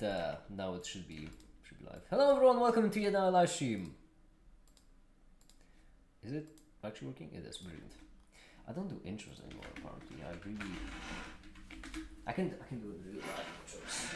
Now it should be live. Hello everyone, welcome to another live stream. Is it actually working? It is, brilliant. I don't do intros anymore apparently. I can do it really live intros.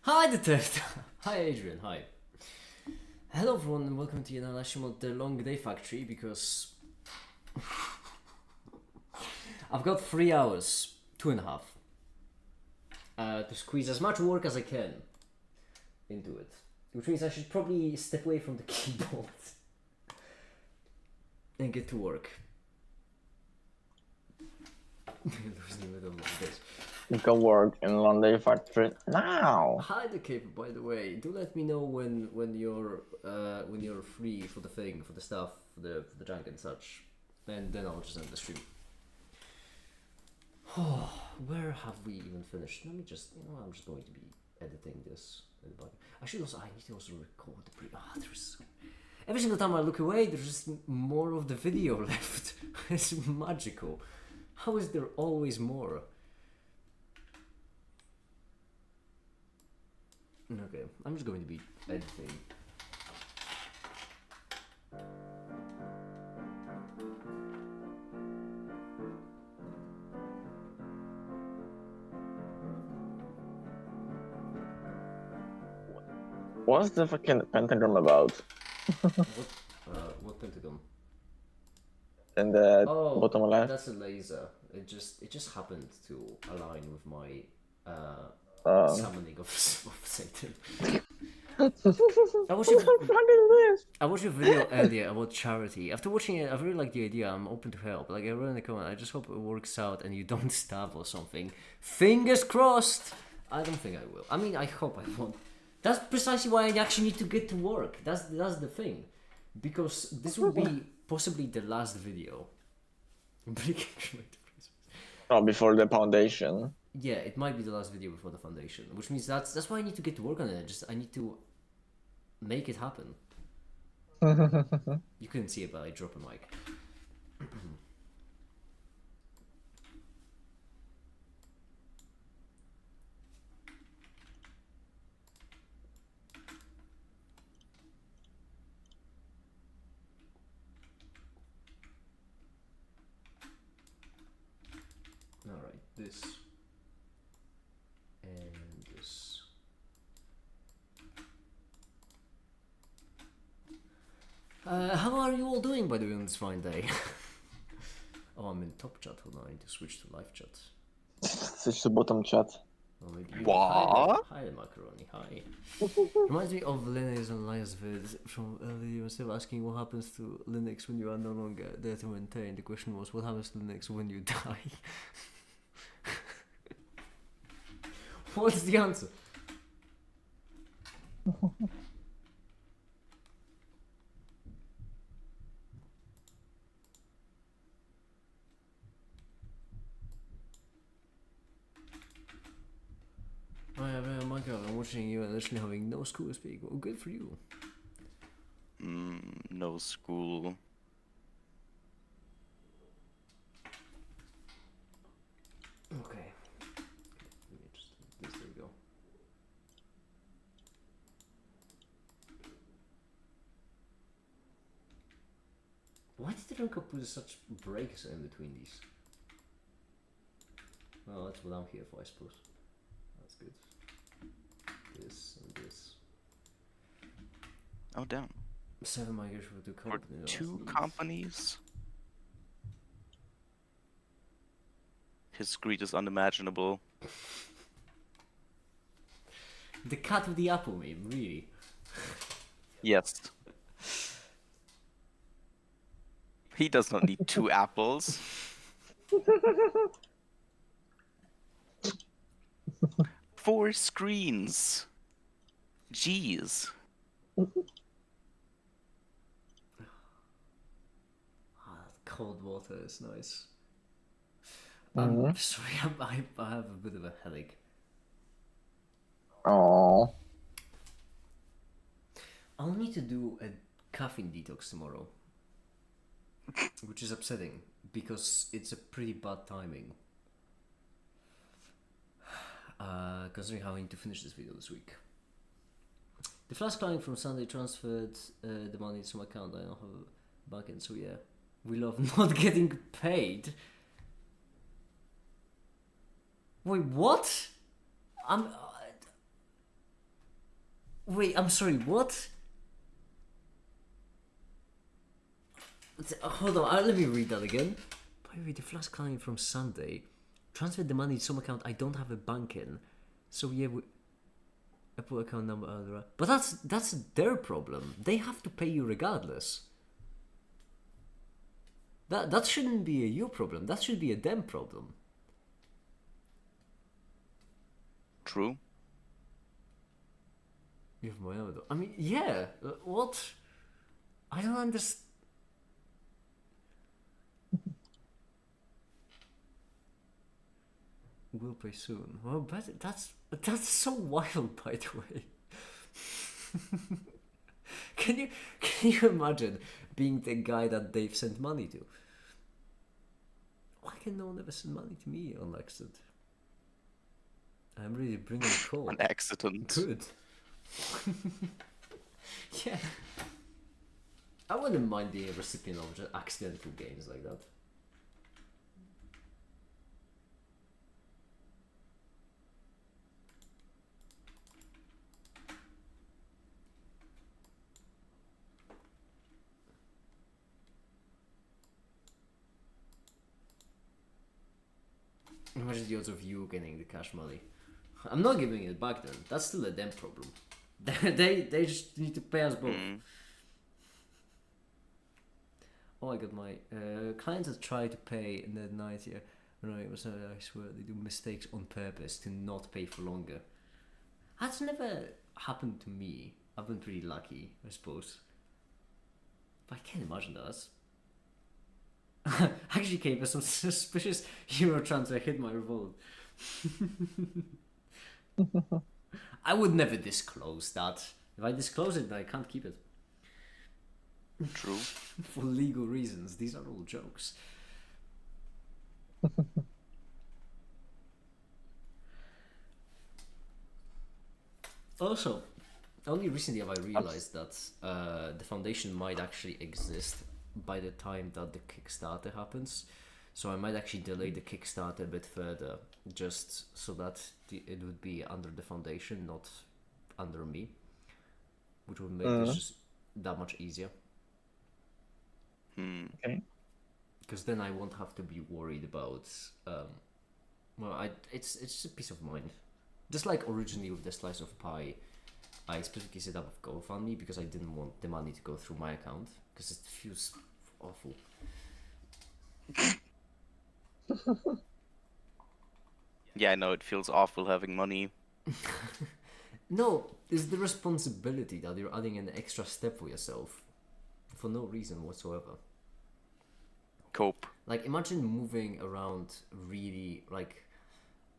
Hi Detective! Hi Adrian, hi. Hello everyone and welcome to another stream of the Long Day Factory because I've got 3 hours, 2.5, to squeeze as much work as I can into it. Which means I should probably step away from the keyboard and get to work. You can work in London factory now. Hi the Cape, by the way. Do let me know when you're free for the thing, for the stuff, for the junk and such, and then I'll just end the stream. Oh, where have we even finished? Let me just, I'm just going to be editing this at the bottom. I need to also record the there's every single time I look away, there's just more of the video left. It's magical. How is there always more? Okay, I'm just going to be editing. What's the fucking pentagram about? What pentagon? In the Oh, bottom left? that's a laser. It just happened to align with my summoning of Satan. I watched a video earlier about charity. After watching it, I really like the idea. I'm open to help. Like I wrote in the comment, I just hope it works out and you don't stab or something. Fingers crossed. I don't think I will. I mean, I hope I won't. That's precisely why I actually need to get to work. That's the thing, because this will be possibly the last video. Oh, before the foundation. Yeah, it might be the last video before the foundation, which means that's why I need to get to work on it. I need to make it happen. You couldn't see it, but I dropped a mic. Alright, this and this. How are you all doing, by the way, on this fine day? Oh, I'm in top chat. Hold on, I need to switch to live chat. Switch to bottom chat. Oh, maybe What? Hi, Macaroni. Hi. Reminds me of Linux and Linux vid from earlier. Instead of asking what happens to Linux when you are no longer there to maintain, the question was what happens to Linux when you die. What's the answer? Oh Michael, I'm watching you and literally having no school to speak. Well, good for you. No school. Okay. Let me just this. There we go. Why did the Runko put such breaks in between these? Well, that's what I'm here for, I suppose. That's good. This and this. Oh, damn. 7 migrants for 2 For companies. 2 companies? His greed is unimaginable. The cat with the apple meme, really. Yes. He does not need 2 apples. Four screens. Jeez. Cold water is nice. Mhm. I'm sorry, I have a bit of a headache. Oh. I'll need to do a caffeine detox tomorrow, which is upsetting because it's a pretty bad timing. Considering how I need to finish this video this week. The flash client from Sunday transferred the money to my account. I don't have a bank in, so yeah. We love not getting paid. Wait, what? Wait, I'm sorry, what? Hold on, let me read that again. By the way, the flash client from Sunday transferred the money to some account I don't have a bank in. So yeah, Apple account number, but that's their problem. They have to pay you regardless. That shouldn't be a you problem. That should be a them problem. True. You have my number. I mean, yeah. What? I don't understand. We'll pay soon. Well, but that's so wild, by the way. Can you imagine being the guy that they've sent money to? Why can no one ever send money to me on accident? I'm ready to bring in a call. An accident. Good. Yeah. I wouldn't mind being a recipient of just accidental games like that. Imagine the odds of you getting the cash money. I'm not giving it back then. That's still a them problem. They just need to pay us both. Oh, I got my clients that try to pay in the night here. Right, I swear they do mistakes on purpose to not pay for longer. That's never happened to me. I've been pretty lucky, I suppose. But I can't imagine that. Actually, came some suspicious Euro transfer hit my revolt. I would never disclose that. If I disclose it, then I can't keep it. True. For legal reasons. These are all jokes. Also, only recently have I realized that the foundation might actually exist by the time that the Kickstarter happens. So I might actually delay the Kickstarter a bit further, just so that it would be under the foundation, not under me, which would make this just that much easier. Okay. Because then I won't have to be worried about. It's a peace of mind. Just like originally with the slice of pie, I specifically set up a GoFundMe because I didn't want the money to go through my account because it feels awful. Yeah, I know it feels awful having money. No, it's the responsibility that you're adding an extra step for yourself for no reason whatsoever. Cope. Like, imagine moving around really, like,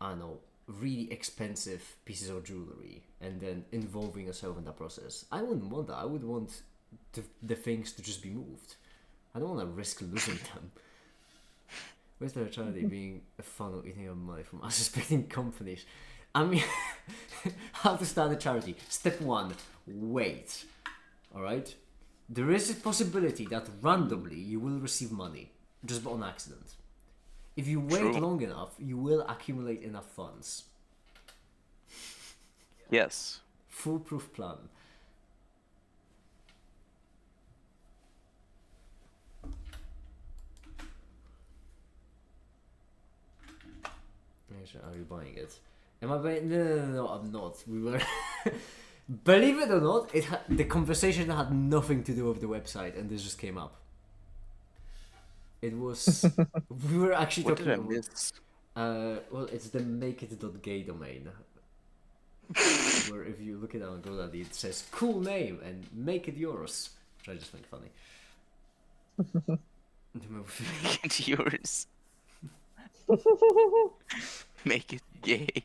I don't know, really expensive pieces of jewelry and then involving yourself in that process. I wouldn't want that. I would want the things to just be moved. I don't want to risk losing them. Where's the charity being a funnel eating up money from unsuspecting companies? I mean, how to start a charity. Step 1, wait. Alright? There is a possibility that randomly you will receive money, just on accident. If you wait long enough, you will accumulate enough funds. Yes. Foolproof plan. Are you buying it? Am I buying? No, I'm not. We were. Believe it or not, the conversation had nothing to do with the website, and this just came up. It was we were actually What did I talking about. miss? Well, it's the makeit.gay domain, where if you look it up on GoDaddy, it says cool name and make it yours, which I just find funny. Make it yours. Make it gay.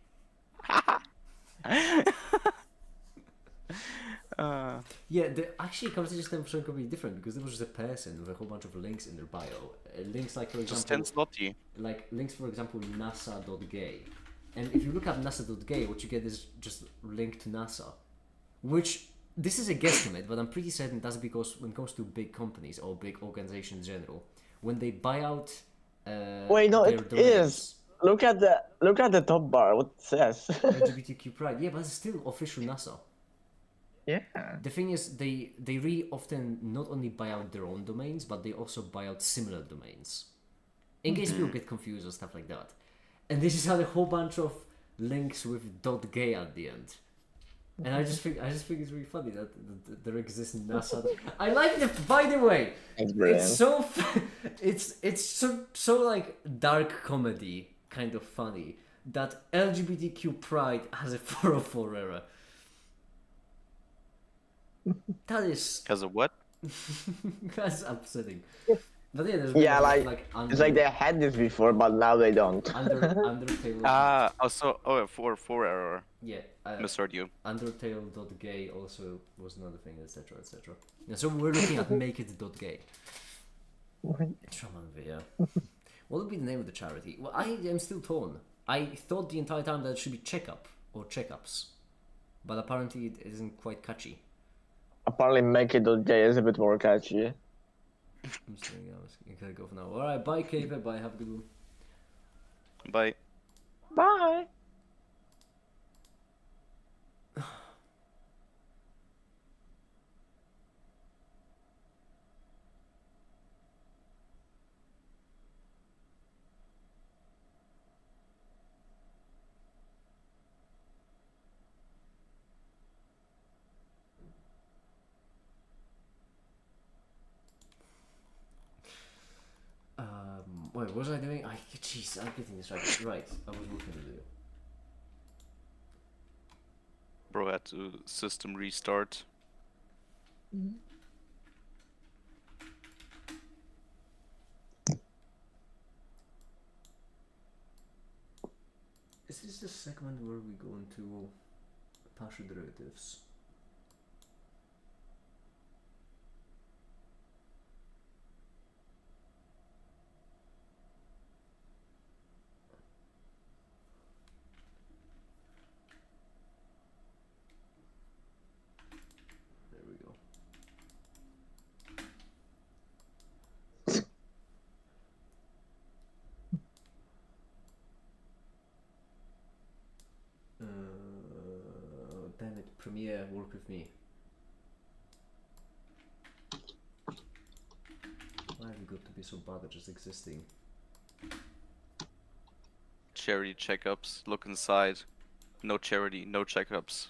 Yeah, actually conversation stem for something completely different because there was just a person with a whole bunch of links in their bio. Links like, for Just example, 10 slotty. like links for example nasa.gay, and if you look up nasa.gay, what you get is just link to NASA, which this is a guesstimate, but I'm pretty certain that's because when it comes to big companies or big organizations in general, when they buy out Wait, no, their it domains, is. Look at the top bar. What it says? LGBTQ pride, yeah, but it's still official NASA. Yeah. The thing is, they really often not only buy out their own domains, but they also buy out similar domains, in case people get confused or stuff like that. And they just had a whole bunch of links with .gay at the end, and I just think it's really funny that there exists NASA. I like the. By the way, It's brilliant. it's so it's so like dark comedy kind of funny that LGBTQ pride has a 404 error. That is Because of what? that's upsetting. But yeah, there's Yeah, like it's like they had this before, but now they don't. Undertale. Four error. Yeah, Misheard you. Undertale.gay also was another thing, etc. etc. Yeah, so we're looking at makeit.gay. Yeah. What would be the name of the charity? Well, I am still torn. I thought the entire time that it should be Checkup or Checkups, but apparently it isn't quite catchy. Apparently, make it .gay is a bit more catchy. I'm saying you gotta go for now. Alright, bye Kave, bye, have a good one. Bye. Bye. Wait, what was I doing? Jeez, I'm getting distracted. Right, I was looking at the video. Bro had to system restart. Is this the segment where we go into partial derivatives? There we go. Damn it, Premiere, work with me. Why have you got to be so bad at just existing? Charity checkups. Look inside. No charity, no checkups.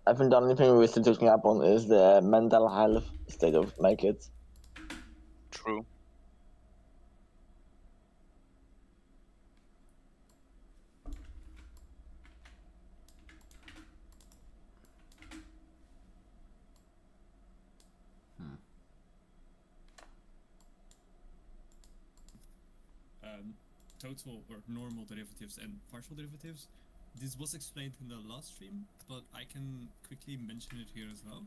I think the only thing we're still touching up on is the mental health state of make it. True. Total or normal derivatives and partial derivatives. This was explained in the last stream, but I can quickly mention it here as well.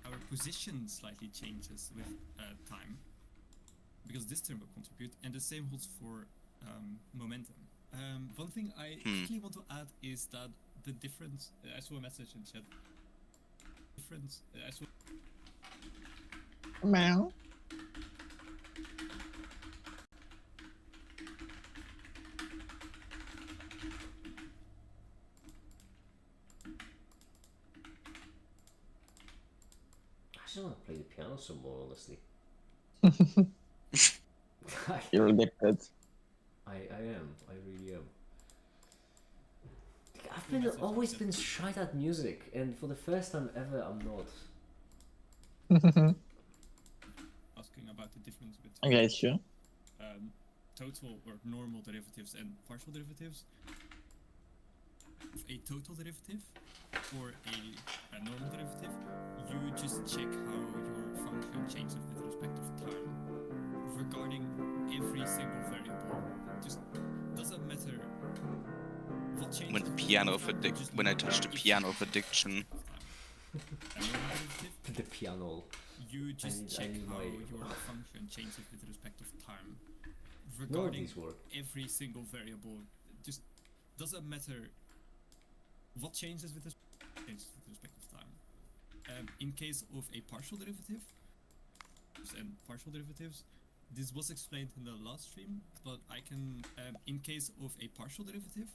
Our position slightly changes with time, because this term will contribute, and the same holds for momentum. One thing I quickly want to add is that the difference, I saw a message in chat, Meow. I just want to play the piano some more, honestly. You're addicted. I am. I really am. I've always been shite at music, and for the first time ever, I'm not. Asking about the difference between Okay, sure. total or normal derivatives and partial derivatives. A total derivative or a normal derivative, you just check how your function changes with respect of time regarding every single variable. Just doesn't matter what changes. When when I touch the piano of addiction. A normal derivative, The piano. you just I check need how my- your function changes with respect of time None of regarding these work. every single variable. Just doesn't matter what changes with respect of time. In case of a partial derivative and partial derivatives, this was explained in the last stream, but I can. In case of a partial derivative,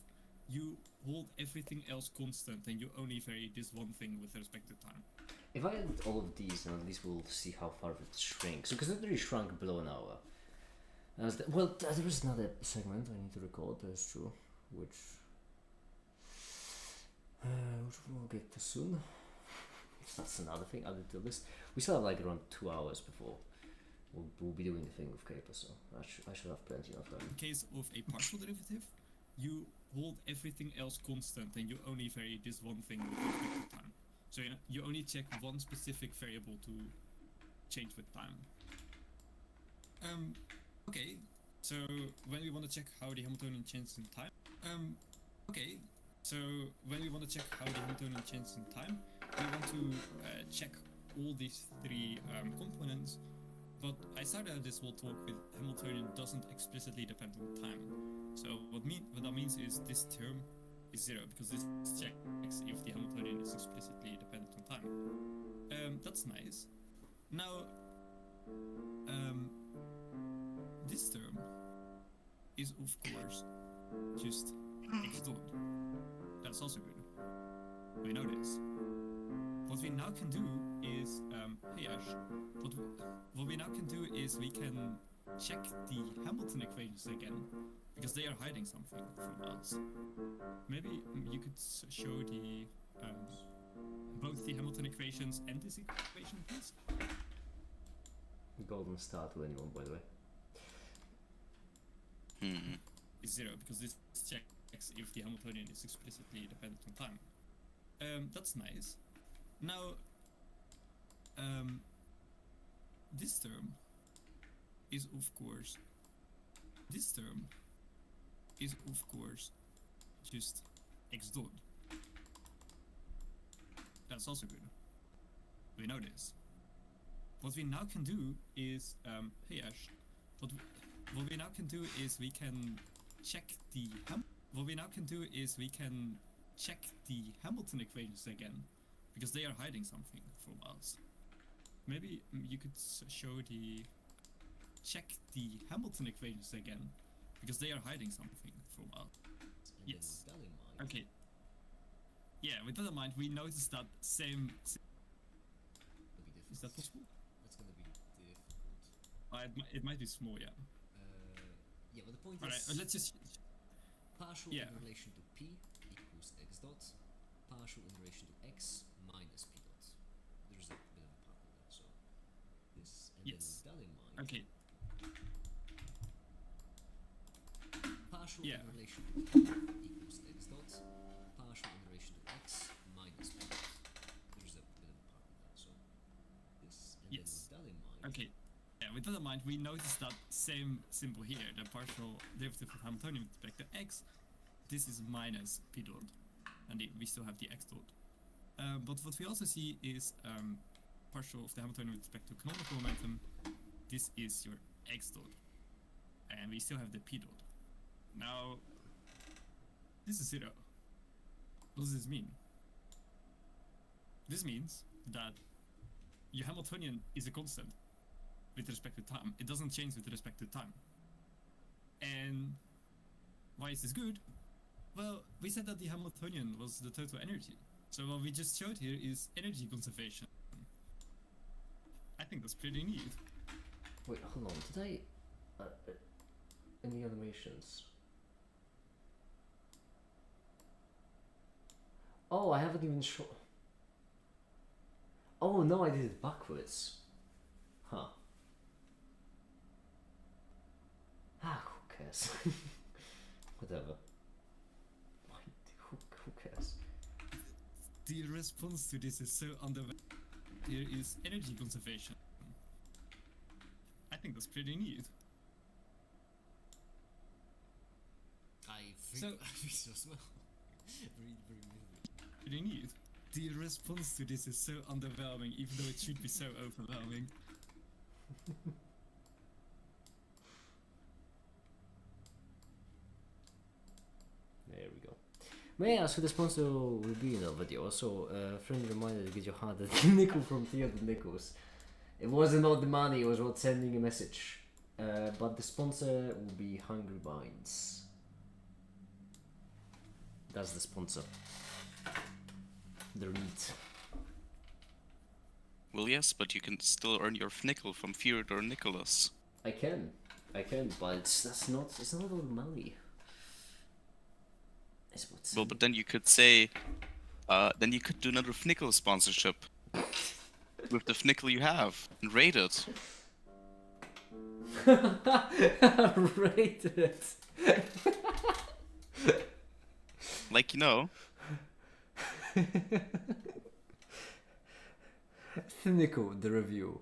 you hold everything else constant and you only vary this one thing with respect to time. If I edit all of these, then at least we'll see how far it shrinks. Because it really shrunk below an hour. Well, there is another segment I need to record, that's true. Which we'll get to soon. That's another thing added to this. We still have like around 2 hours before we'll be doing the thing with Caper, so I should have plenty of time. In case of a partial derivative, you hold everything else constant and you only vary this one thing with respect to time. So you only check one specific variable to change with time. Okay, so when we want to check how the Hamiltonian changes in time, okay, so when we want to check how the Hamiltonian changes in time, we want to check all these three components. But I started this whole talk with Hamiltonian doesn't explicitly depend on time. So what that means is this term is zero because this checks if the Hamiltonian is explicitly dependent on time. That's nice. Now, this term is of course just x dot. That's also good. We know this. What we now can do is, hey Ash, what we now can do is we can check the Hamilton equations again, because they are hiding something from us. Maybe you could show the both the Hamilton equations and this equation, please. Golden star to anyone, by the way. Is zero because this checks if the Hamiltonian is explicitly dependent on time. That's nice. Now, this term is of course just x dot. That's also good. We know this. What we now can do is, hey Ash, what we now can do is we can check the Hamilton equations again, because they are hiding something from us. Maybe you could show the check the Hamilton equations again, because they are hiding something from us. Yes. Okay. Yeah, with that in mind, we noticed that same. Is that possible? That's gonna be difficult. It might be small, yeah. Yeah, but the point Alright, is let's just. partial yeah. in relation to p equals x dot, partial in relation to x minus p dot. There's a bit of a part of that, so this and Yes. then with that in mind. Okay. Partial Yeah. in relation to p equals x dot, partial in relation to x minus p dot. There's a bit of a part of that, so this and Yes. then with that in mind. Okay. Yeah, with that in mind, we noticed that same symbol here, the partial derivative of Hamiltonian with respect to x. This is minus p dot, and we still have the x dot. But what we also see is partial of the Hamiltonian with respect to canonical momentum. This is your x dot, and we still have the p dot. Now, this is zero. What does this mean? This means that your Hamiltonian is a constant with respect to time. It doesn't change with respect to time. And why is this good? Well, we said that the Hamiltonian was the total energy. So what we just showed here is energy conservation. I think that's pretty neat. Wait, hold on. Did I any animations? Oh, I haven't even shown. Oh no, I did it backwards. Huh. Ah, who cares? Whatever. Who cares? The response to this is so underwhelming. Here is energy conservation. I think that's pretty neat. I So- think so as well. Very, very moving. Pretty neat. The response to this is so underwhelming, even though it should be so overwhelming. There we go. May I ask who the sponsor will be in our video? Also, friendly reminder to get your hand at nickel from Theo the Nickels. It wasn't about the money, it was about sending a message. But the sponsor will be Hungry Minds. That's the sponsor. They're neat. Well, yes, but you can still earn your nickel from Fyodor Nicholas. I can, but it's not all the money. It's what's Well, but then you could say, then you could do another Fnickel sponsorship with the Fnickel you have and rate it. Rate it. Like, you know, Nickel, the review.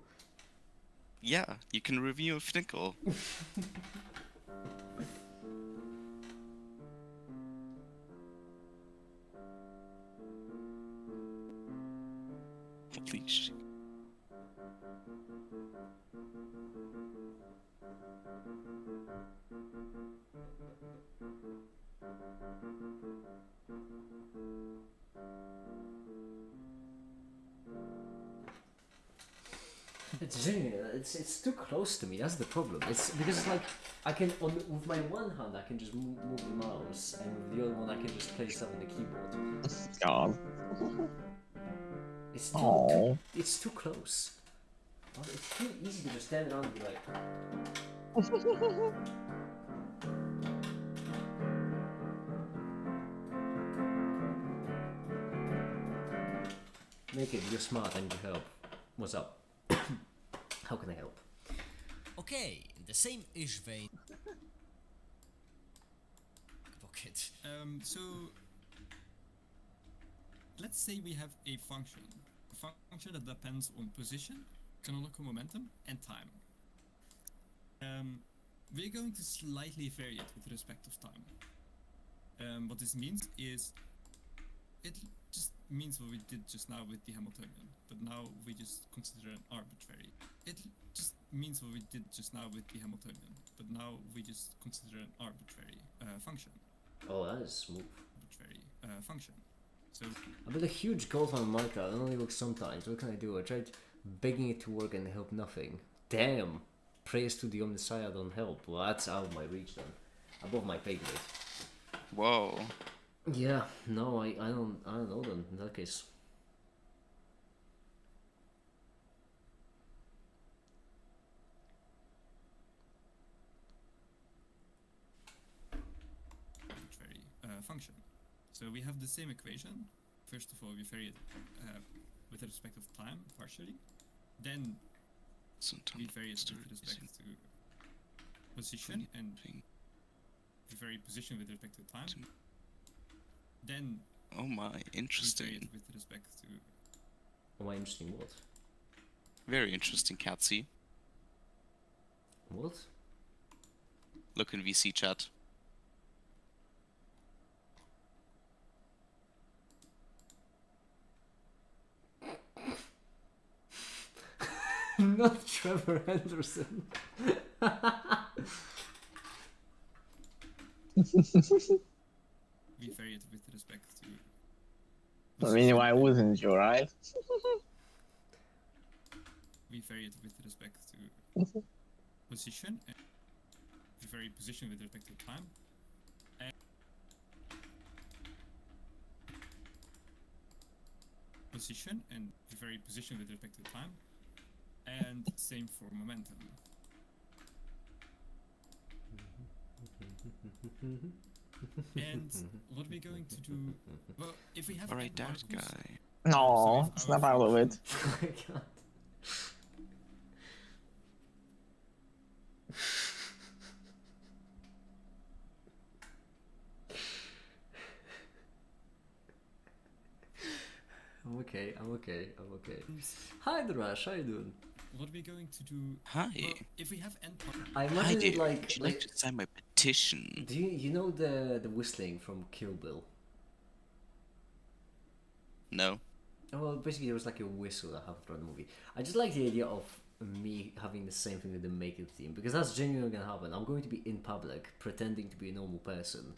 yeah, you can review a Fnickel. Holy shit. It's too close to me. That's the problem. It's because like I can with my one hand I can just move the mouse, and with the other one I can just play stuff on the keyboard. God. It's it's too close. Well, it's too easy to just stand around and be like. Naked, you're smart. I need your help. What's up? How can I help? Okay, in the same ish vein. Pocket. So let's say we have a function that depends on position, canonical momentum, and time. We're going to slightly vary it with respect of time. What this means is it just means what we did just now with the Hamiltonian, but now we just consider an arbitrary. It just means what we did just now with the Hamiltonian, but now we just consider an arbitrary function. Oh, that is smooth. Arbitrary function. So I built a huge goal on Minecraft. It only works sometimes. What can I do? I tried begging it to work and it helped nothing. Damn! Praise to the Omnissiah don't help. Well, that's out of my reach then. Above my pay grade. Whoa. Yeah, no, I don't know then in that case. arbitrary function. So we have the same equation. First of all, we vary it with respect of time partially. Then we vary it with respect to position, and we vary position with respect to time. Then Oh my, we vary interesting. it with respect to Oh, my interesting what? Very interesting, Catsy. What? Look in VC chat. Not Trevor Henderson. we vary it with respect to I mean, why and wouldn't you, right? we vary it with respect to position, and we vary position with respect to time. And position, and we vary position with respect to time. And same for momentum. And what we're going to do, well, if if we have Alright, n that particles, guy. No, if our snap out of it. Oh my god. I'm okay, I'm okay, I'm okay. Hi Darash, how you doing? what we're going to do... Hi. Well, if we have n particles... I Hi imagine dear. it Would you like to sign my petition? do you know the whistling from Kill Bill? No. Well, basically there was like a whistle that happened throughout the movie. I just like the idea of me having the same thing with the Make It theme, because that's genuinely gonna happen. I'm going to be in public pretending to be a normal person,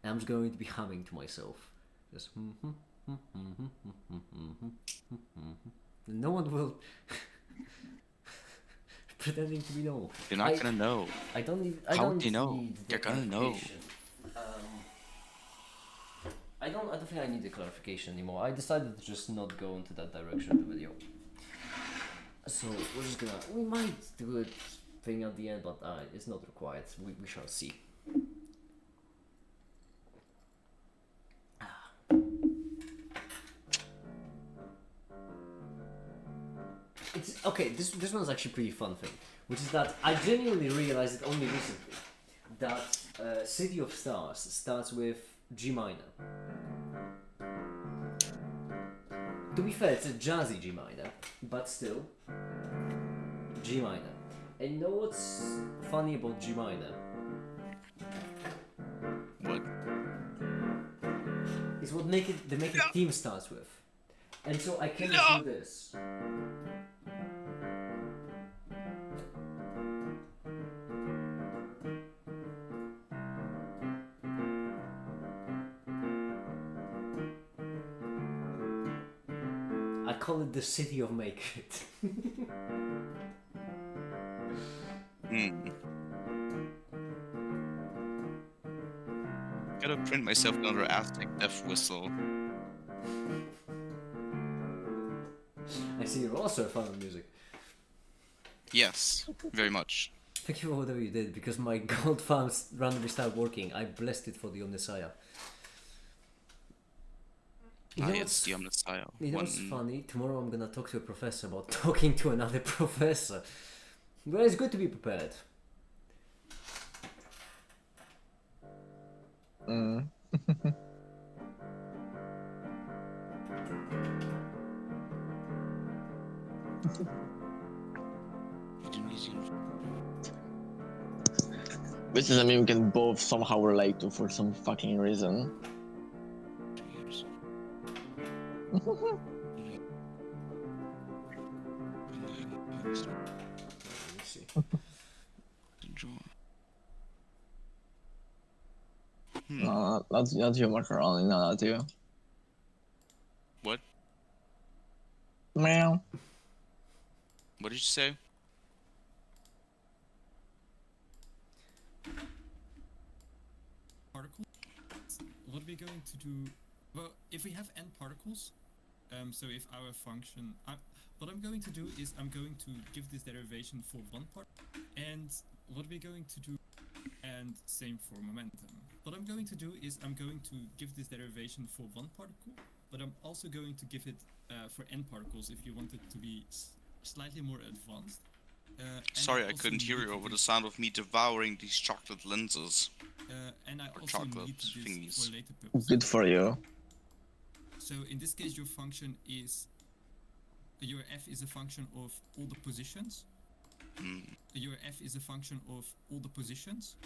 and I'm just going to be humming to myself. Just no one will pretending to be normal. You're not gonna know. I don't even. I How don't would you know? need the You're gonna know. clarification. I don't think I need the clarification anymore. I decided to just not go into that direction of the video. So we're just gonna. We might do a thing at the end, but it's not required. We shall see. It's okay. This one's actually a pretty fun thing, which is that I genuinely realized it only recently that City of Stars starts with G minor. To be fair, it's a jazzy G minor, but still G minor. And you know what's funny about G minor? What? Is what the Make It theme starts with. And so I can do this. I call it the City of Make It. Gotta print myself another Aztec death whistle. I see you're also a fan of music. Yes, very much. Thank you for whatever you did, because my gold farms randomly started working. I blessed it for the Omnissiah. You know Yes, the Omnissiah. You know what's funny? Tomorrow I'm gonna talk to a professor about talking to another professor. But it's good to be prepared. Which is, I mean, we can both somehow relate to for some fucking reason. Let me see. No, not you, Macaroni. No, not you. What? Meow. What did you say? Particle. What we're going to do... Well, if we have n particles, so if our function... what I'm going to do is I'm going to give this derivation for one part, and what we're going to do... And same for momentum. What I'm going to do is I'm going to give this derivation for one particle, but I'm also going to give it for n particles if you want it to be slightly more advanced. Sorry, I couldn't hear you over the sound of me devouring these chocolate lenses. And I Or also chocolate need this thingies. for later purposes. Good for you. So in this case, your function is... Your f is a function of all the positions. Your f is a function of all the positions,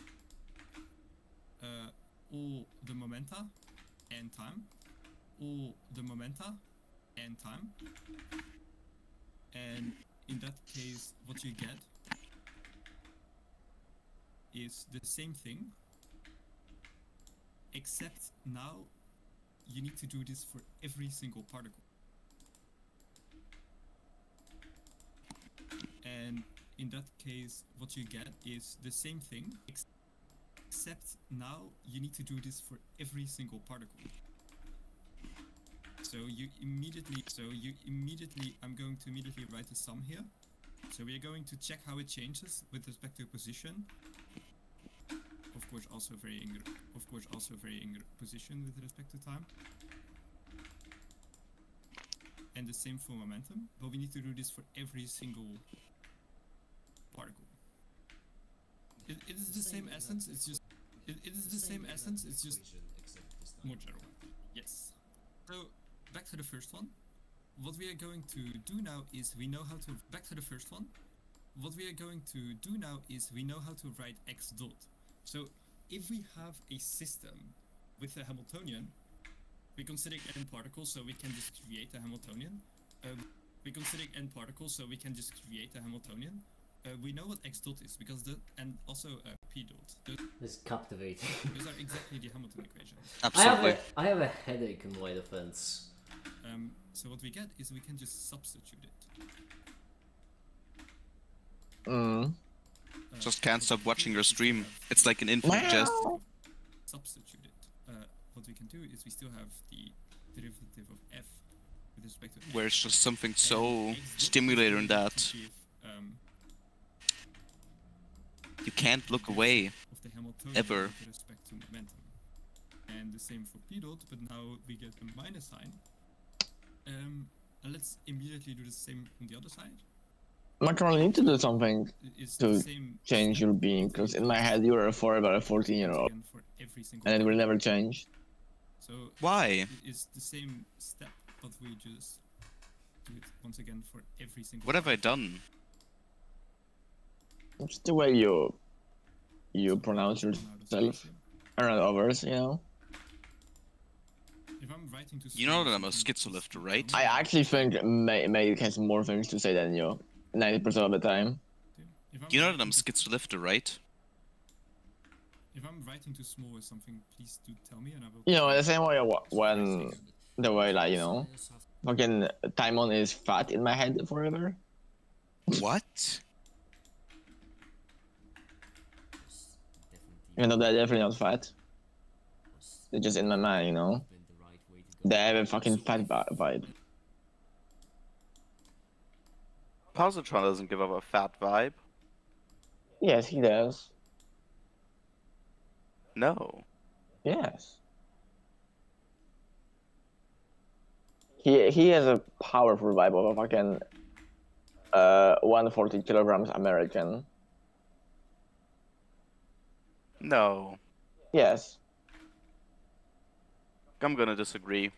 all the momenta, and time, all the momenta, and time. And in that case, what you get is the same thing, except now you need to do this for every single particle. And in that case, what you get is the same thing, except now you need to do this for every single particle. So you immediately, I'm going to immediately write a sum here. So we are going to check how it changes with respect to position. Of course, also varying position with respect to time. and the same for momentum, but we need to do this for every single particle. It is the same essence, it's just it is the same essence, it's just more general. Yes. So back to the first one. What we are going to do now is we know how to write x dot. So if we have a system with a Hamiltonian, we consider n particles, so we can just create a Hamiltonian. We know what x dot is because and also p dot. This is captivating. Those are exactly the Hamilton equations. Absolutely. I have a headache in my defense. So what we get is we can just substitute it. Just can't stop watching your stream. It's like an infinite jest. Substitute it. What we can do is we still have the derivative of f with respect to Where it's just something so x dot stimulating is that to give, you can't look away. of the Hamiltonian Ever. with respect to momentum. And the same for p dot, but now we get a minus sign. And let's immediately do the same on the other side. Macron, you need to do something It's to the same change step, your being, because in my head you are a forever a 14-year-old, again for every single and it will particle. never change. So Why? it's the same step, but we just do it once again for every single. What have I particle. done? It's the way you pronounce Come out of yourself spaceship. around others, you know? If I'm writing to You know that I'm a something, schizolifter, right? I actually think May has more things to say than you, 90% of the time. if I'm You know that I'm writing a schizolifter, right? If I'm writing too small or something, please do tell me and I will. You know, the same way when, the way, like, you know, fucking Timon is fat in my head forever. What? Even though they're definitely not fat. They're just in my mind, you know? They have a fucking fat vibe. Positron doesn't give off a fat vibe. Yes, he does. No. Yes. He has a powerful vibe of a fucking 140 kilograms American. No. Yes. I'm gonna disagree.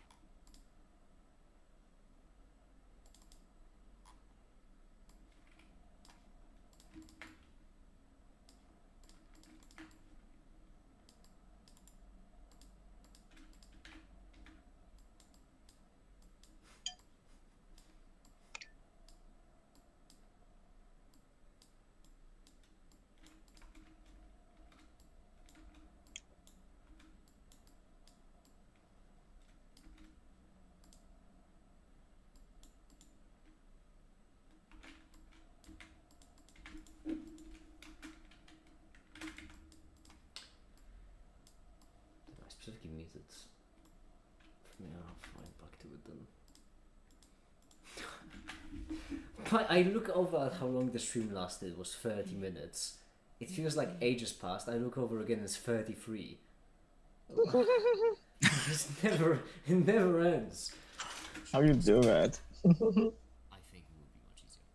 I specifically muted. Yeah, I'll find back to it then. But I look over at how long the stream lasted. It was 30 minutes. It feels like ages passed. I look over again, it's 33. It never ends. How you do that? I think it would be much easier.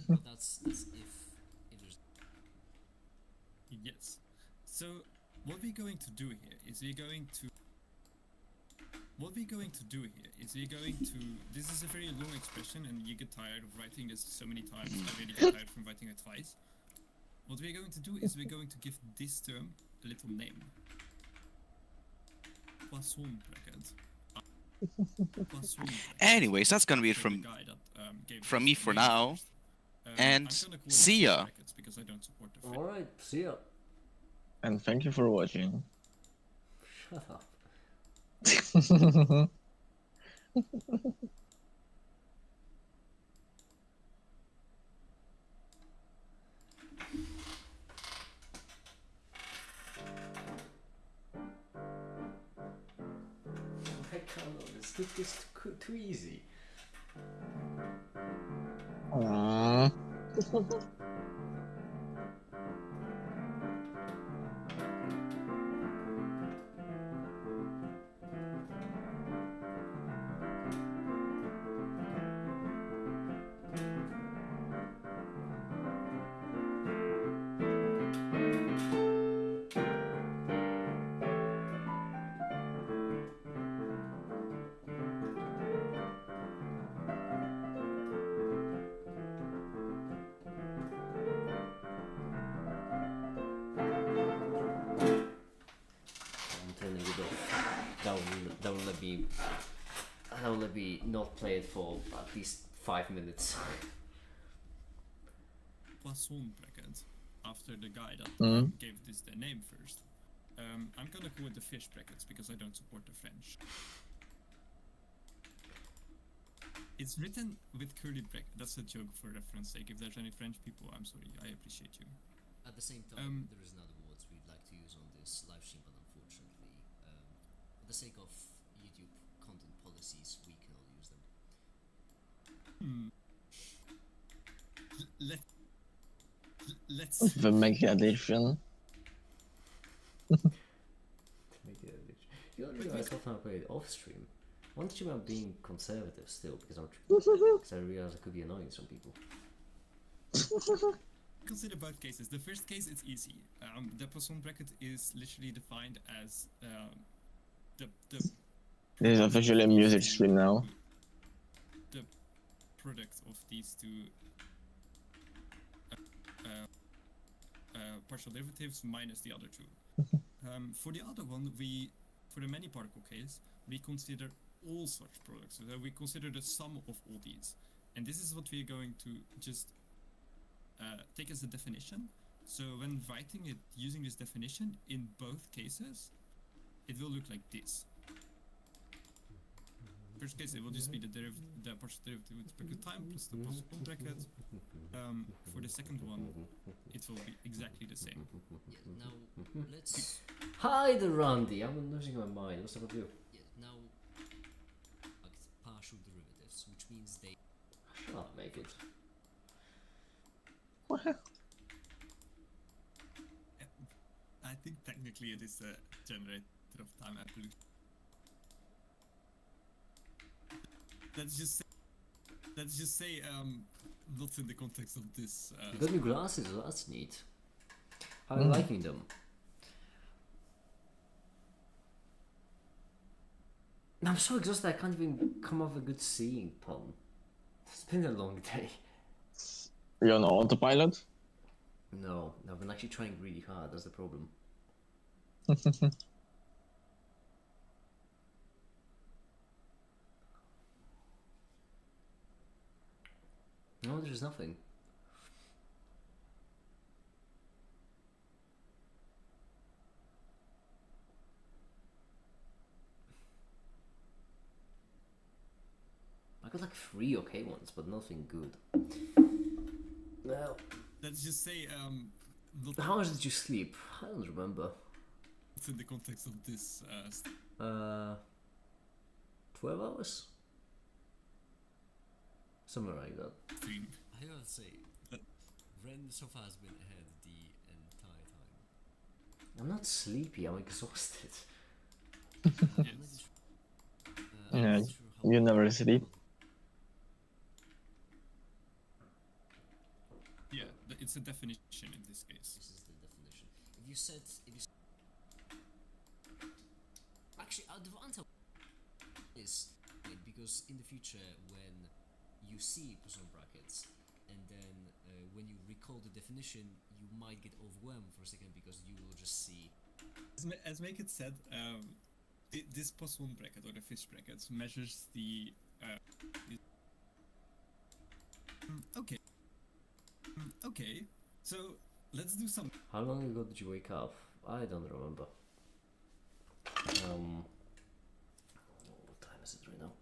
But that's if there's Yes. So what we're going to do here is we're going to. This is a very long expression, and you get tired of writing this so many times. I really get tired from writing it twice. What we're going to do is we're going to give this term a little name. Poisson bracket. Poisson bracket. Anyways, that's gonna be it So from the guy that, gave from us me the for name now. first. And I'm gonna call it see ya. brackets because I don't support the Alright, see ya. And thank you for watching. Shut up. I can't. This is too easy. Aww. I'll only not play it for at least 5 minutes. Poisson bracket, after the guy that gave this the name first. I'm gonna go with the fish brackets because I don't support the French. It's written with curly brackets. That's a joke for reference sake. If there's any French people, I'm sorry. I appreciate you. At the same time, there is another words we'd like to use on this live stream, but unfortunately, for the sake of YouTube content policies, we can all use them. Let's The mega edition. You don't realize how often I play it off stream. Why don't you about being conservative still? Because I realize it could be annoying to some people. consider both cases. The first case, it's easy. The Poisson bracket is literally defined as the This is officially a music stream now. the product of these two partial derivatives minus the other two. For the other one, for the many particle case, we consider all such products. So we consider the sum of all these. And this is what we're going to just take as a definition. So when writing it using this definition in both cases, it will look like this. First case, it will just be the partial derivative with bracket time plus the Poisson bracket. For the second one, it will be exactly the same. Yeah, now let's. Hi there, Randy. I'm losing my mind. What's up with you? Yeah, now partial derivatives, which means they. Shut up, make it. I think technically it is a generator of time absolute. Let's just say not in the context of this. You got new glasses, well, that's neat. How are you liking them? I'm so exhausted I can't even come up with a good seeing pun. It's been a long day. You're on autopilot? No, I've been actually trying really hard, that's the problem. No, there's nothing. I got like 3 okay ones, but nothing good. Well, let's just say not how much did you sleep? I don't remember. in the context of this. 12 hours? Somewhere like that. Stream. I gotta say, Ren so far has been ahead the entire time. I'm not sleepy, I'm exhausted. Yes. I'm Yeah, not sure how you never sleep. Yeah, it's a definition in this case. This is the definition. If you said, actually, advantage is because in the future when you see Poisson brackets and then when you recall the definition, you might get overwhelmed for a second because you will just see. As Make It said, this Poisson bracket or the fish brackets measures the. Okay. Okay. So let's do some. How long ago did you wake up? I don't remember. What time is it right now?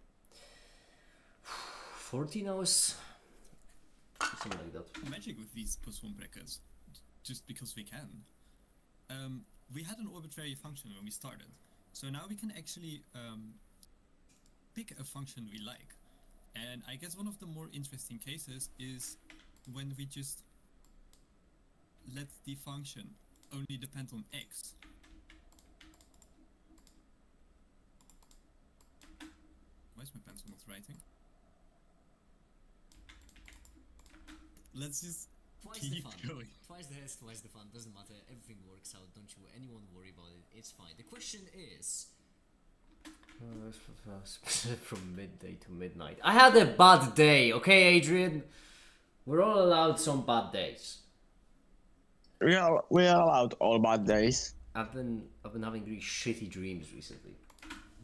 14 hours? Something like that. Magic with these Poisson brackets, just because we can. We had an arbitrary function when we started, so now we can actually pick a function we like. And I guess one of the more interesting cases is when we just let the function only depend on x. Why is my pencil not writing? Let's just Twice keep the fun. going. Twice the hits, twice the fun. Doesn't matter. Everything works out. Don't you anyone worry about it. It's fine. The question is. From midday to midnight. I had a bad day, okay, Adrian? We're all allowed some bad days. We are allowed all bad days. I've been having really shitty dreams recently.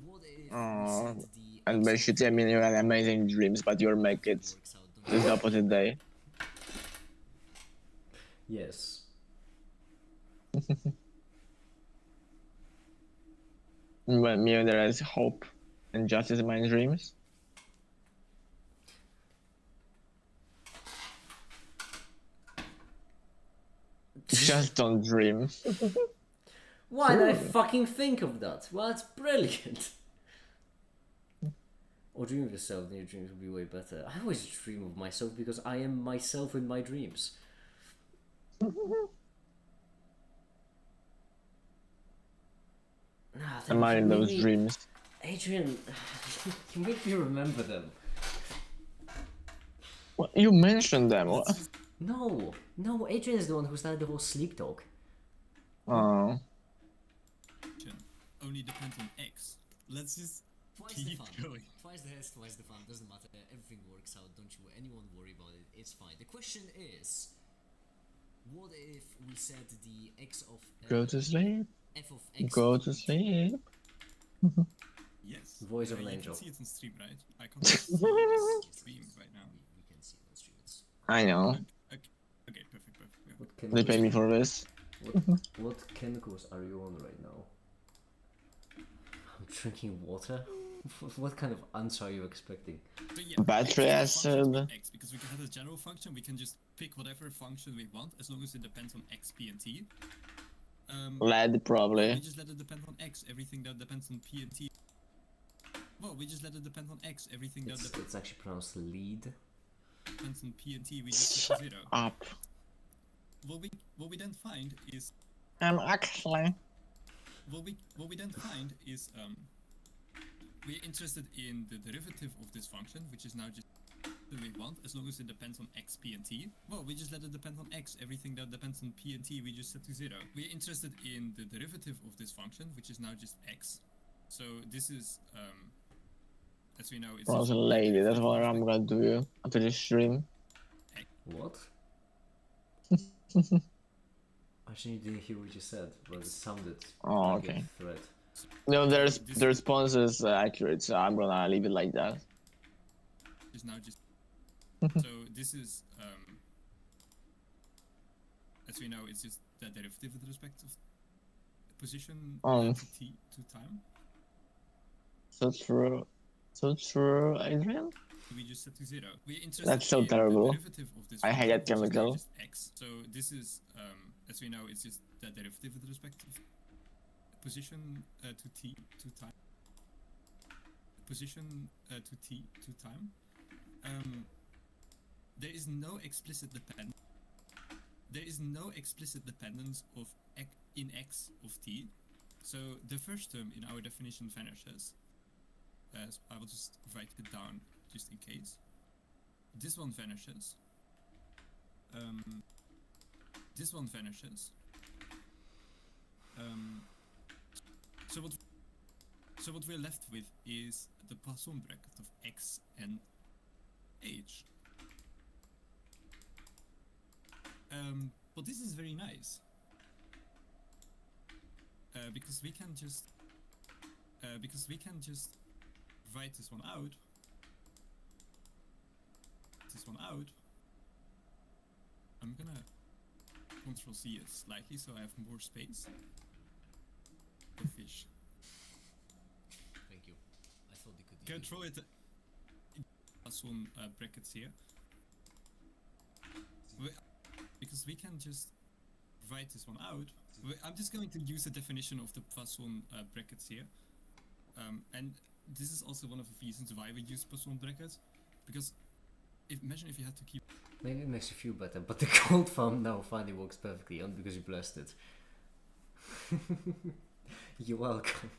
What if Oh, set the and by shitty I mean you had amazing dreams, but you'll make it works out, don't the opposite day. Yes. When me there is hope and justice in my dreams. Just don't dream. Why did I fucking think of that? Well, that's brilliant. Or dream of yourself, then your dreams will be way better. I always dream of myself because I am myself in my dreams. Am I in those dreams? Adrian, you make me remember them. What? You mentioned them. What? No, Adrian is the one who started the whole sleep talk. Oh. Only depends on X. Let's just Twice the keep fun. going. Twice the hash, twice the fun. Doesn't matter. Everything works out. Don't you anyone worry about it. It's fine. The question is, what if we set the x of Go to sleep. f of x? Go to sleep. Yes. Voice of an you angel. can see it on stream, right? I can't see this stream right now. We can see it on stream. It's I know. Okay, perfect. Yeah. What They pay chemicals, me for this. what chemicals are you on right now? I'm drinking water? What kind of answer are you expecting? So yeah, Battery X is a function acid. of X, because we can have a general function, we can just pick whatever function we want as long as it depends on X, P, and T. Lead We probably. just let it depend on X, everything that depends on P and T. Well, we just let it depend on X, everything that It's actually pronounced lead. depends on P and T, we just set to 0. Up. What we then find is Actually. what we then find is we're interested in the derivative of this function, which is now just that we want, as long as it depends on X, P, and T. Well, we just let it depend on X, everything that depends on P and T, we just set to 0. We're interested in the derivative of this function, which is now just X. So this is, as we know, it's I was just a lady. That's what I'm gonna do after this stream. What? Actually, didn't hear what you said, but it sounded Oh, like okay. a threat. No, the response is accurate, so I'm gonna leave it like that. is now just so this is as we know, it's just the derivative with respect of position to t to time. So true, Adrian. We just set to 0. We're interested That's so in terrible. the derivative of this I hate that function, which is now chemical. just X. So this is as we know, it's just the derivative with respect of position to t to time. Position to t to time. There is no explicit dependence of in x of t. So the first term in our definition vanishes. I will just write it down just in case. This one vanishes. This one vanishes. So what we're left with is the Poisson bracket of x and h. But this is very nice because we can just write this one out. I'm gonna Control C it slightly so I have more space. The fish. Thank you. I thought they could. Control it. Some brackets here. Because we can just write this one out. I'm just going to use the definition of the Poisson brackets here. And this is also one of the reasons why we use Poisson brackets. Because imagine if you had to keep... Maybe it makes you feel better, but the cold farm now finally works perfectly, only because you blessed it. You're welcome.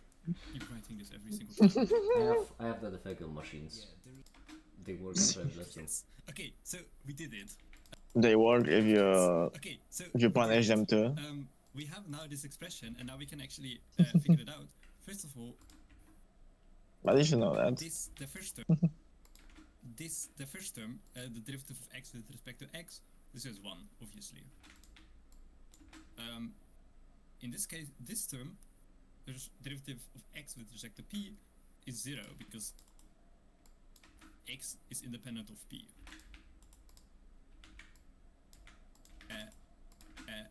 Keep writing this every single time. I have that effect on machines. Yeah, They work very blessing. Okay, so we did it. They work if you Okay, so if you punish them too. we have now this expression, and now we can actually figure it out. First of all, But you should know that. the first term, the derivative of x with respect to x, this is 1, obviously. In this case, this term, the derivative of x with respect to p, is 0 because x is independent of p.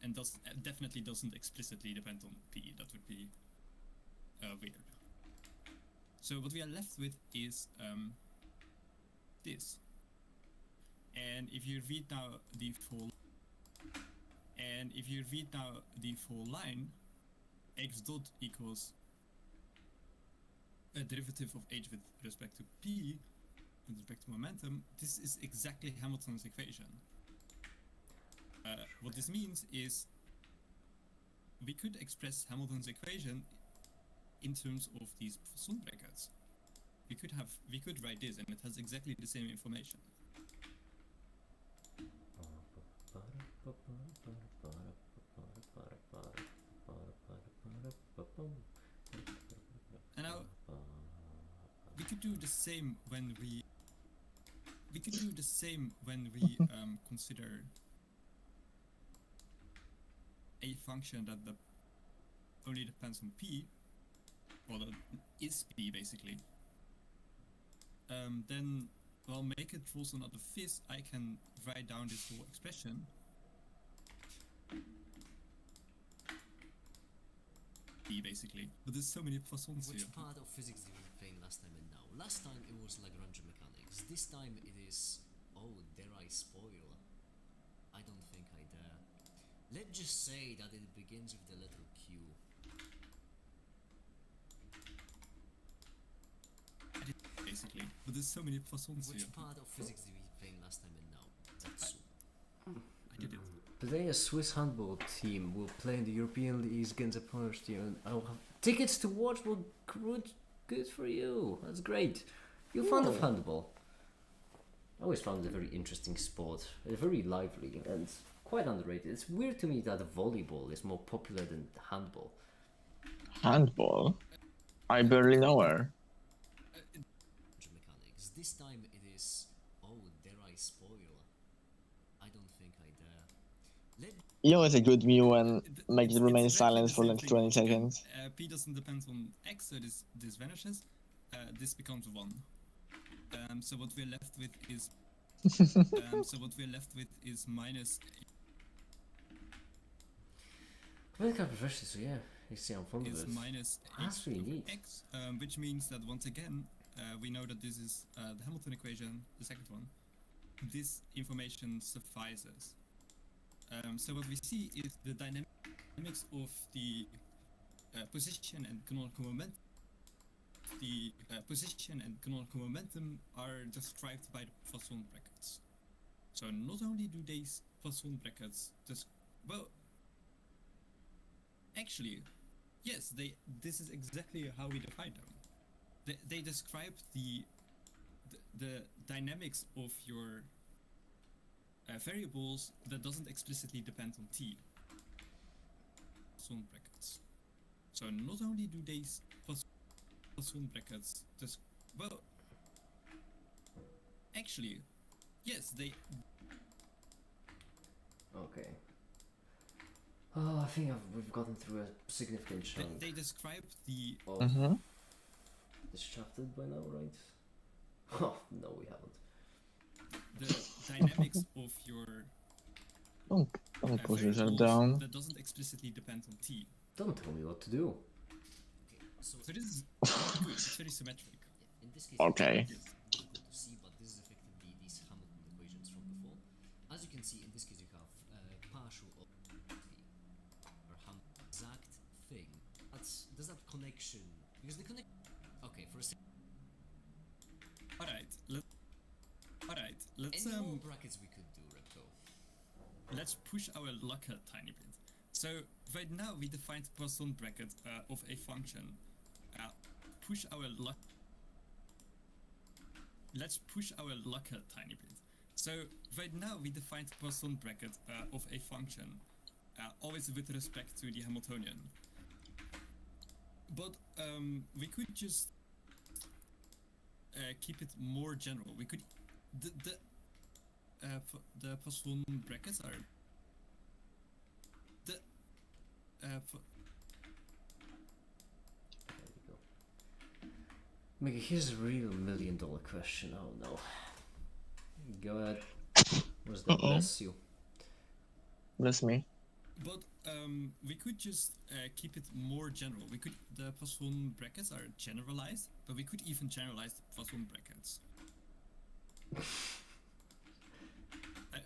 And definitely doesn't explicitly depend on p. That would be weird. So what we are left with is this. And if you read now the full line, x dot equals a derivative of h with respect to p with respect to momentum. This is exactly Hamilton's equation. What this means is we could express Hamilton's equation in terms of these Poisson brackets. We could write this, and it has exactly the same information. And now we could do the same when we consider a function that only depends on p, or that is p basically. Then, well, make it also not a fist. I can write down this whole expression. P basically, but there's so many Poissons here. Which part of physics did we play last time and now? Last time it was Lagrange mechanics. This time it is, oh, dare I spoil? I don't think I dare. Let's just say that it begins with the letter Q. Basically, but there's so many Poissons here. Which part of physics did we play last time and now? That's I did it. Today, a Swiss handball team will play in the European League against a Polish team, and I will have tickets to watch. Well, good for you. That's great. You're fond of handball. I always found it a very interesting sport. It's very lively and quite underrated. It's weird to me that volleyball is more popular than handball. Handball? I barely know her. mechanics. This time it is, oh, dare I spoil? I don't think I dare. You always a good mew and make it remain It's silent exactly for the like same 20 thing. seconds. P doesn't depend on x, so this vanishes. This becomes 1. So what we're left with is minus. Really kind of professional, so yeah, you see I'm fond of Is it. minus That's h really over neat. x, which means that once again we know that this is the Hamilton equation, the second one. This information suffices. So what we see is the dynamics of the position and canonical momentum. The position and canonical momentum are described by the Poisson brackets. So not only do these Poisson brackets actually, yes, this is exactly how we define them. They describe the dynamics of your variables that doesn't explicitly depend on t. Poisson brackets. So not only do these Poisson brackets actually, yes, they. Okay. Oh, I think we've gotten through a significant chunk They describe the of Mm-hmm. this chapter by now, right? Oh, no, we haven't. the dynamics of your Don't push variables yourself down. that doesn't explicitly depend on t. Don't tell me what to do. Okay, so So this is good. It's very symmetric. in this case, Okay. it's difficult to see, but this is effectively these Hamilton equations from before. As you can see, in this case, you have partial of the or Hamilton exact thing. Does that connection? Because the connection. Okay, for a second. All right. Let's Any more brackets we could do, Repco? let's push our luck a tiny bit. So right now we defined Poisson bracket of a function. Push our luck. Let's push our luck a tiny bit. So right now we defined Poisson bracket of a function, always with respect to the Hamiltonian. But we could just keep it more general. We could the Poisson brackets are There we go. Mickey, here's a real $1,000,000 question. Oh no. Go ahead. What's that? Bless you. Bless me. But we could just keep it more general. We could the +1 brackets are generalized, but we could even generalize the +1 brackets.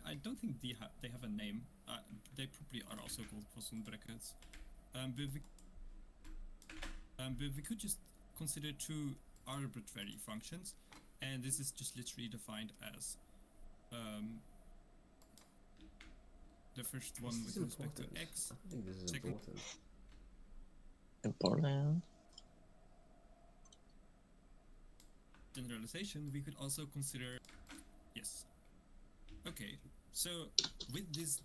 I don't think they have a name. They probably are also called +1 brackets. But we could just consider two arbitrary functions, and this is just literally defined as the first one This with is respect to important. x. I think this is Second- important. Important. Generalization, we could also consider. Yes. Okay. So with this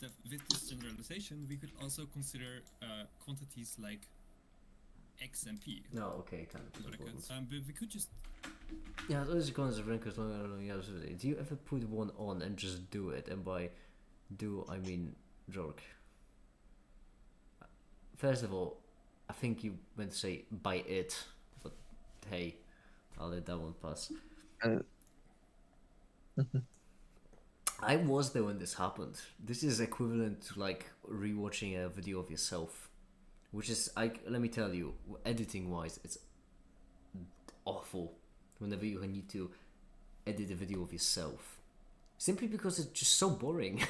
generalization, we could also consider quantities like x and p. No, okay, kind of important. Brackets. But we could just Yeah, those are kinds of wrinkles. Do you ever put one on and just do it? And by do, I mean jerk. First of all, I think you meant to say by it, but hey, I'll let that one pass. And I was there when this happened. This is equivalent to like rewatching a video of yourself, which is, let me tell you, editing wise, it's awful whenever you need to edit a video of yourself, simply because it's just so boring.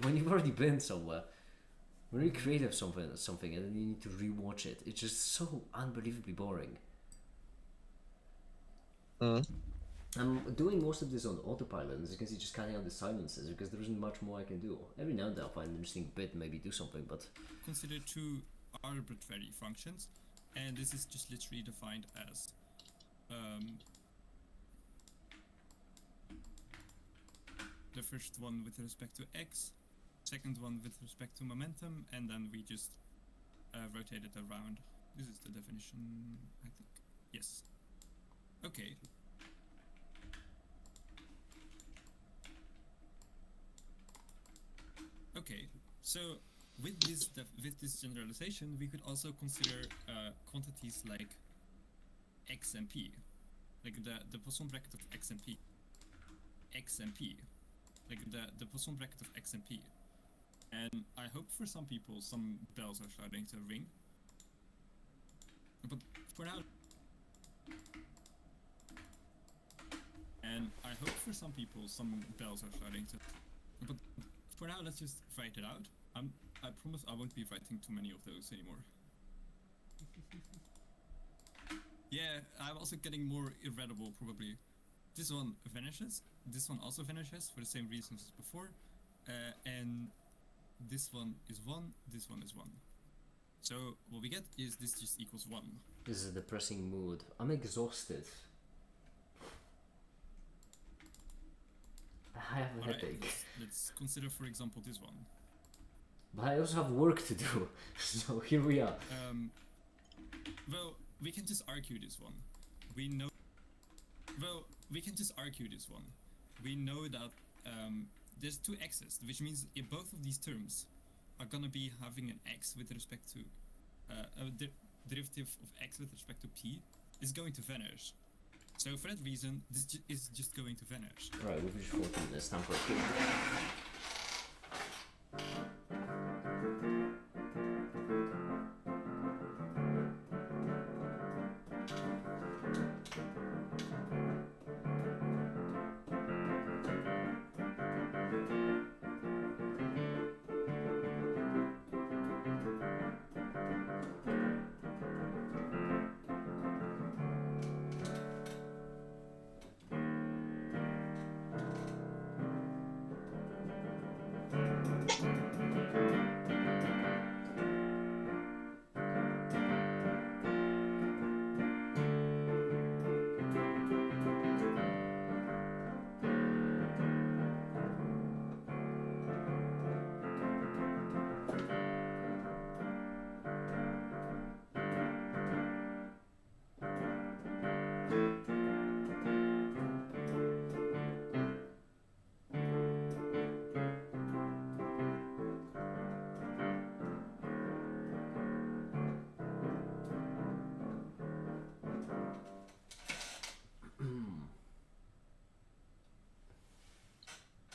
When you've already been somewhere, very creative something, and then you need to rewatch it. It's just so unbelievably boring. I'm doing most of this on autopilot, as you can see, just cutting out the silences because there isn't much more I can do. Every now and then I'll find an interesting bit, maybe do something, but consider two arbitrary functions, and this is just literally defined as the first one with respect to x, second one with respect to momentum, and then we just rotate it around. This is the definition, I think. Yes. Okay. Okay, so with this generalization, we could also consider quantities like x and p, like the Poisson bracket of x and p, like the Poisson bracket of x and p. And I hope for some people some bells are starting to ring. But for now, But for now, let's just write it out. I promise I won't be writing too many of those anymore. Yeah, I'm also getting more irritable probably. This one vanishes. This one also vanishes for the same reasons as before. And this one is 1, this one is 1. So what we get is this just equals 1. this is a depressing mood. I'm exhausted. I have a Alright, headache. let's consider, for example, this one. But I also have work to do, so here we are. Well, we can just argue this one. We know. Well, we can just argue this one. We know that there's two x's, which means if both of these terms are gonna be having an x with respect to a derivative of x with respect to p is going to vanish. So for that reason, this is just going to vanish. Right, we've reached 14 minutes, time for a kick.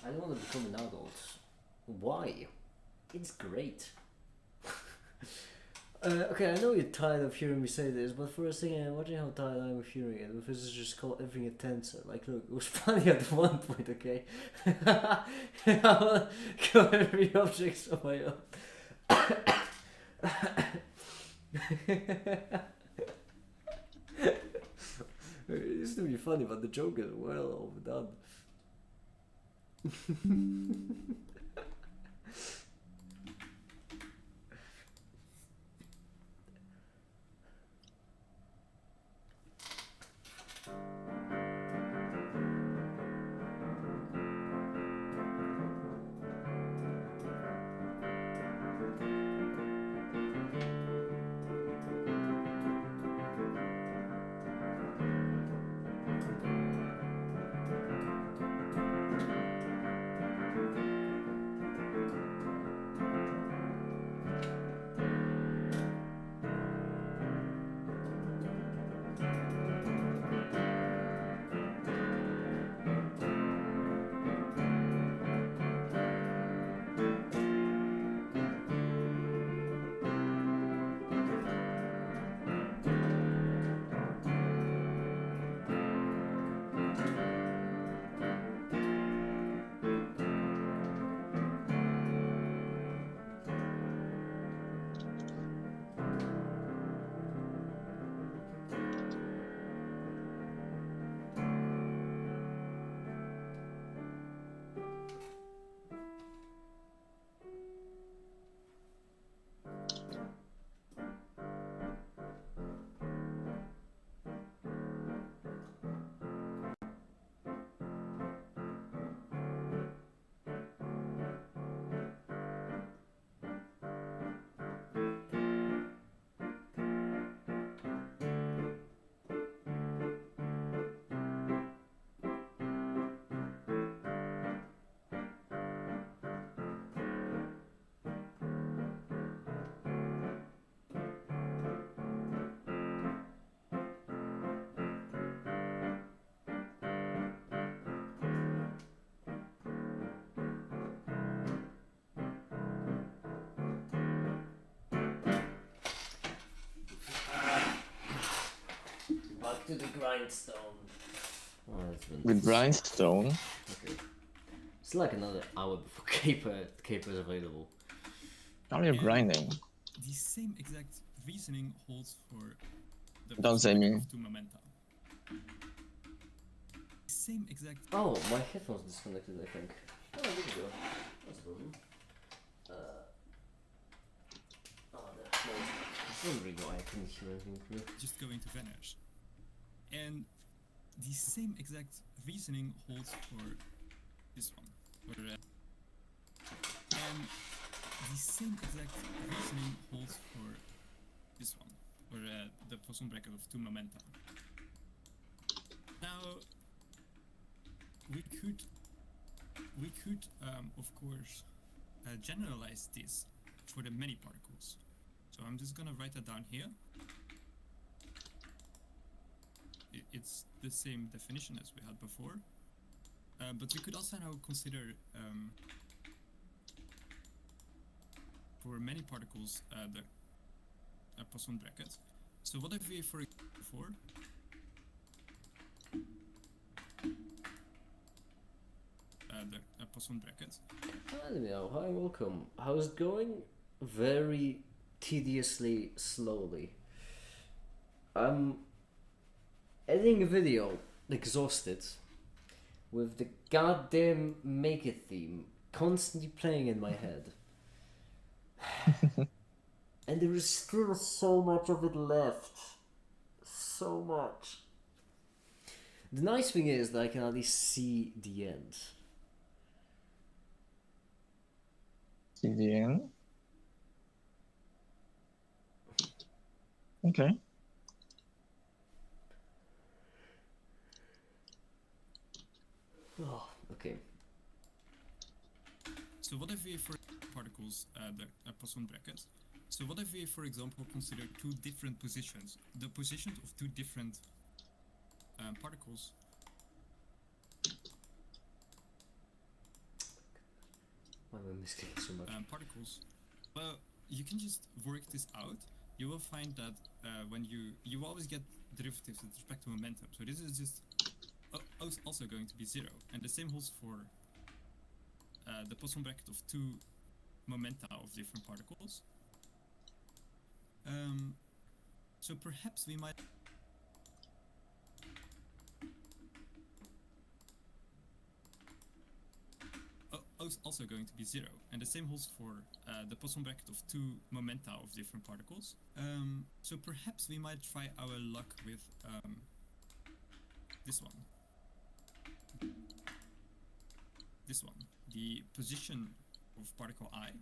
I don't want to become an adult. Why? It's great. Okay, I know you're tired of hearing me say this, but for a second, imagine how tired I am of hearing it. If this is just called everything a tensor. Like, look, it was funny at one point, okay? I wanna kill every object on my own. It used to be funny, but the joke is well overdone. Back to the grindstone. Oh, that's been With grindstone. Okay. It's like another hour before caper is available. How are you grinding? The same exact reasoning holds for the Don't say me. of two momenta. Same exact. Oh, my headphones disconnected, I think. Oh, there we go. That's a problem. I was wondering why I couldn't hear anything through. Just going to vanish. And the same exact reasoning holds for this one. And the same exact reasoning holds for this one, or the Poisson bracket of two momenta. Now, we could of course, generalize this for the many particles. So I'm just gonna write that down here. It's the same definition as we had before, but we could also now consider for many particles the Poisson bracket. So what if we, for example, the Poisson bracket? Hello, hi, welcome. How's it going? Very tediously slowly. I'm editing a video, exhausted, with the goddamn Make It theme constantly playing in my head. And there is still so much of it left. So much. The nice thing is that I can at least see the end. See the end? Okay. Oh, okay. So what if we, for particles, the Poisson bracket? So what if we, for example, consider two different positions, the positions of two different particles? Why am I misclicking so much? particles. Well, you can just work this out. You will find that when you always get derivatives with respect to momentum. So this is just also going to be 0, and the same holds for the Poisson bracket of 2 momenta of different particles. So perhaps we might. Also going to be 0, and the same holds for the Poisson bracket of 2 momenta of different particles. So perhaps we might try our luck with this one. This one, the position of particle I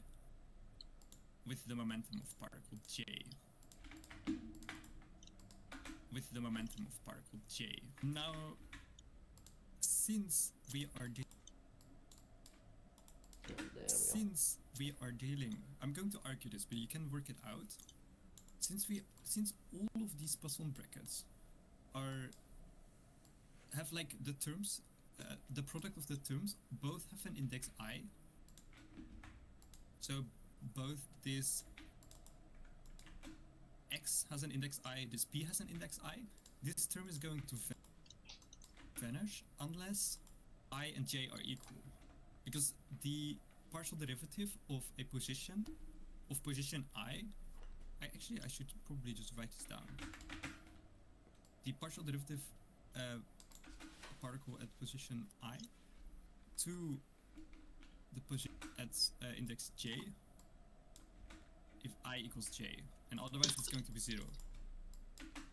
with the momentum of particle J. With the momentum of particle J. Now, since we are dealing, I'm going to argue this, but you can work it out. Since all of these Poisson brackets have like the terms, the product of the terms both have an index I. So both this X has an index I, this P has an index I. This term is going to vanish unless I and J are equal, because the partial derivative of a position I should probably just write this down. The partial derivative particle at position I to the position at index J, if I equals J, and otherwise it's going to be 0.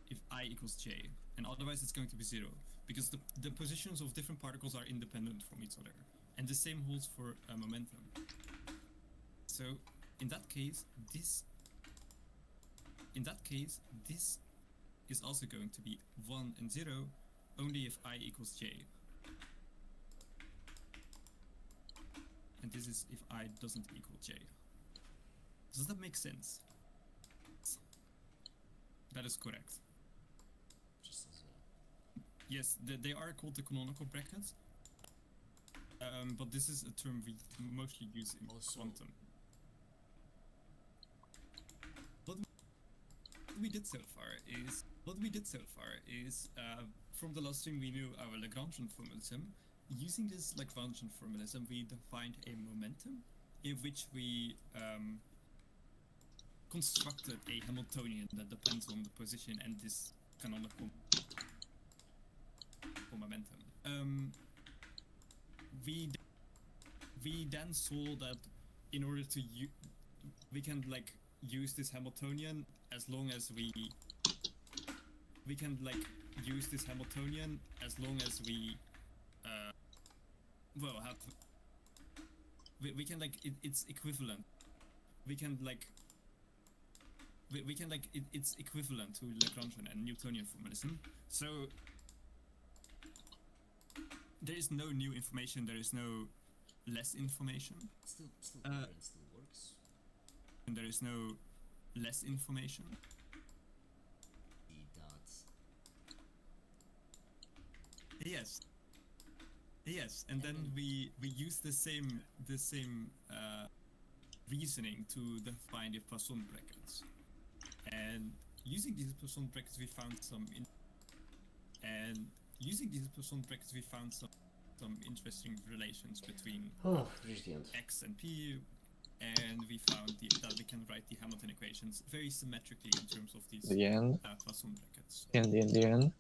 If I equals J, and otherwise it's going to be 0, because the positions of different particles are independent from each other. And the same holds for momentum. So in that case, this is also going to be 1 and 0, only if I equals J. And this is if I doesn't equal J. Does that make sense? That is correct. Just as Yes, they are called the canonical brackets. But this is a term we mostly use in Also- quantum. What we did so far is from the last stream we knew our Lagrangian formalism. Using this Lagrangian formalism, we defined a momentum in which we constructed a Hamiltonian that depends on the position and this canonical momentum. We then saw that in order to we can like use this Hamiltonian as long as we can like use this Hamiltonian as long as we well have we can like it's equivalent. We can like it's equivalent to Lagrangian and Newtonian formalism. So there is no new information, there is no less information. still current still works. And there is no less information. The dots. Yes, and then we use the same reasoning to define the Poisson brackets. And using these Poisson brackets we found some interesting relations between Oh, reached the end. X and P, and we found that we can write the Hamilton equations very symmetrically in terms of these The end. Poisson brackets. In the end.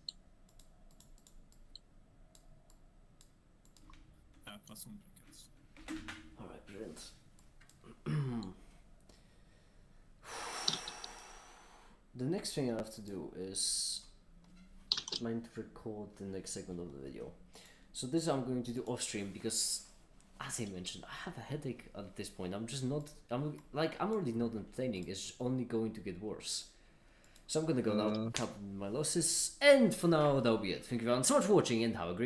Poisson brackets. Alright, brilliant. The next thing I have to do is trying to record the next segment of the video. So this I'm going to do off stream because, as I mentioned, I have a headache at this point. I'm already not complaining. It's only going to get worse. So I'm gonna go now, cut my losses, and for now that'll be it. Thank you very much so much for watching, and have a great